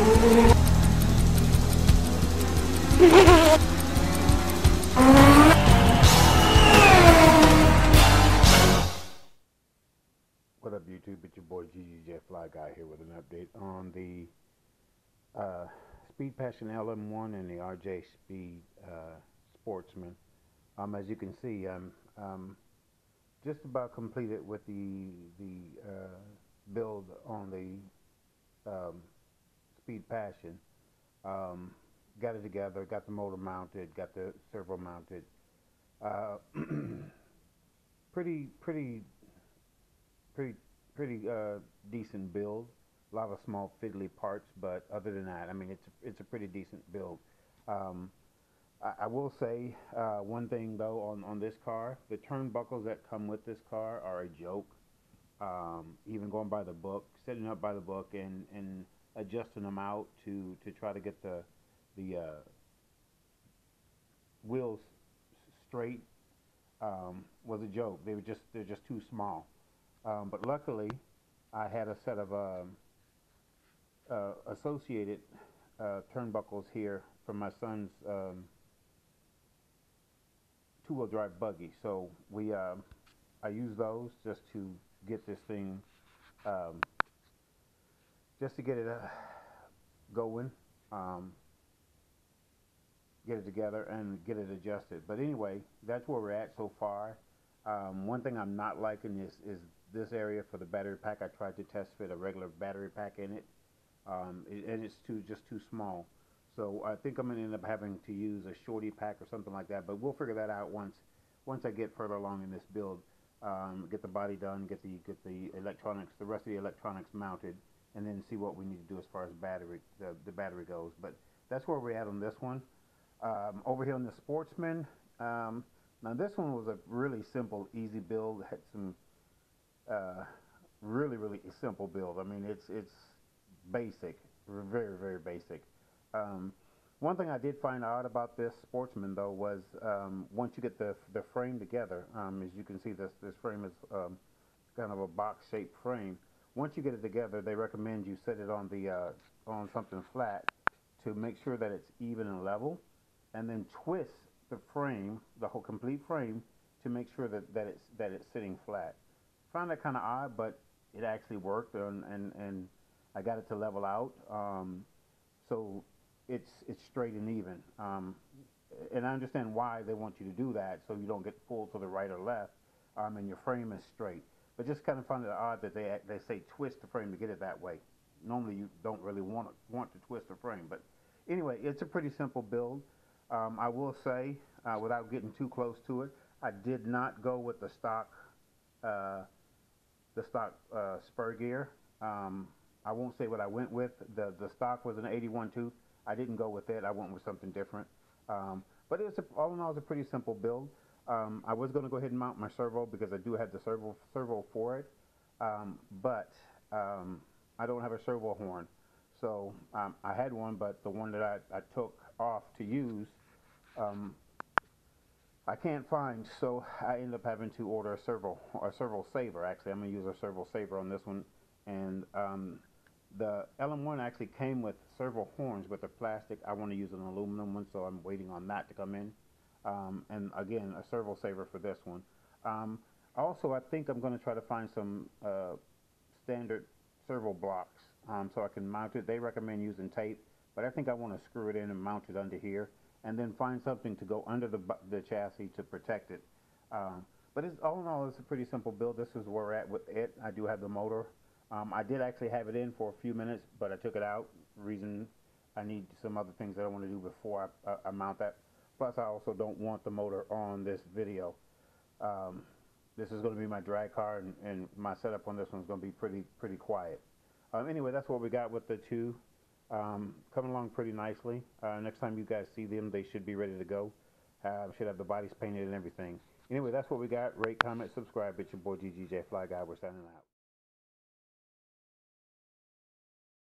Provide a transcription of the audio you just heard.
What up, YouTube? It's your boy GGJ Fly Guy here with an update on the Speed Passion LM1 and the RJ Speed Sportsman. As you can see, I'm just about completed with the build on the Speed Passion. Got it together, got the motor mounted, got the servo mounted. Pretty decent build. A lot of small fiddly parts, but other than that, I mean, it's a pretty decent build. I will say one thing though on this car: the turnbuckles that come with this car are a joke. Even going by the book, setting up by the book, and adjusting them out to try to get the wheels straight was a joke. They're just too small. But luckily, I had a set of associated turnbuckles here from my son's two-wheel drive buggy. So I use those just to get this thing, just to get it going, get it together and get it adjusted. But anyway, that's where we're at so far. One thing I'm not liking is this area for the battery pack. I tried to test fit a regular battery pack in it, and it's just too small. So I think I'm going to end up having to use a shorty pack or something like that. But we'll figure that out once I get further along in this build. Get the body done, get the electronics, the rest of the electronics mounted, and then see what we need to do as far as the battery goes. But that's where we're at on this one. Over here on the Sportsman. Now this one was a really simple, easy build. Had some really simple build. I mean, it's basic, very basic. One thing I did find out about this Sportsman though was once you get the frame together, as you can see, this frame is kind of a box-shaped frame. Once you get it together, they recommend you set it on on something flat to make sure that it's even and level, and then twist the frame, the whole complete frame, to make sure that it's sitting flat. Found that kind of odd, but it actually worked, and I got it to level out, so it's straight and even. And I understand why they want you to do that, so you don't get pulled to the right or left, and your frame is straight. But just kind of found it odd that they say twist the frame to get it that way. Normally you don't really want to twist the frame, but anyway, it's a pretty simple build. I will say, without getting too close to it, I did not go with the stock spur gear. I won't say what I went with. The stock was an 81 tooth. I didn't go with it. I went with something different. But all in all, it's a pretty simple build. I was going to go ahead and mount my servo because I do have the servo for it, but I don't have a servo horn. So I had one, but the one that I took off to use, I can't find, so I ended up having to order a servo saver. Actually, I'm going to use a servo saver on this one. And the LM1 actually came with servo horns with the plastic. I want to use an aluminum one, so I'm waiting on that to come in. And again, a servo saver for this one. Also, I think I'm going to try to find some standard servo blocks so I can mount it. They recommend using tape, but I think I want to screw it in and mount it under here, and then find something to go under the chassis to protect it. But all in all, it's a pretty simple build. This is where we're at with it. I do have the motor. I did actually have it in for a few minutes, but I took it out. Reason I need some other things that I want to do before I mount that. Plus, I also don't want the motor on this video. This is going to be my drag car, and my setup on this one is going to be pretty quiet. Anyway, that's what we got with the two. Coming along pretty nicely. Next time you guys see them, they should be ready to go. Should have the bodies painted and everything. Anyway, that's what we got. Rate, comment, subscribe. It's your boy GGJ Fly Guy. We're signing out.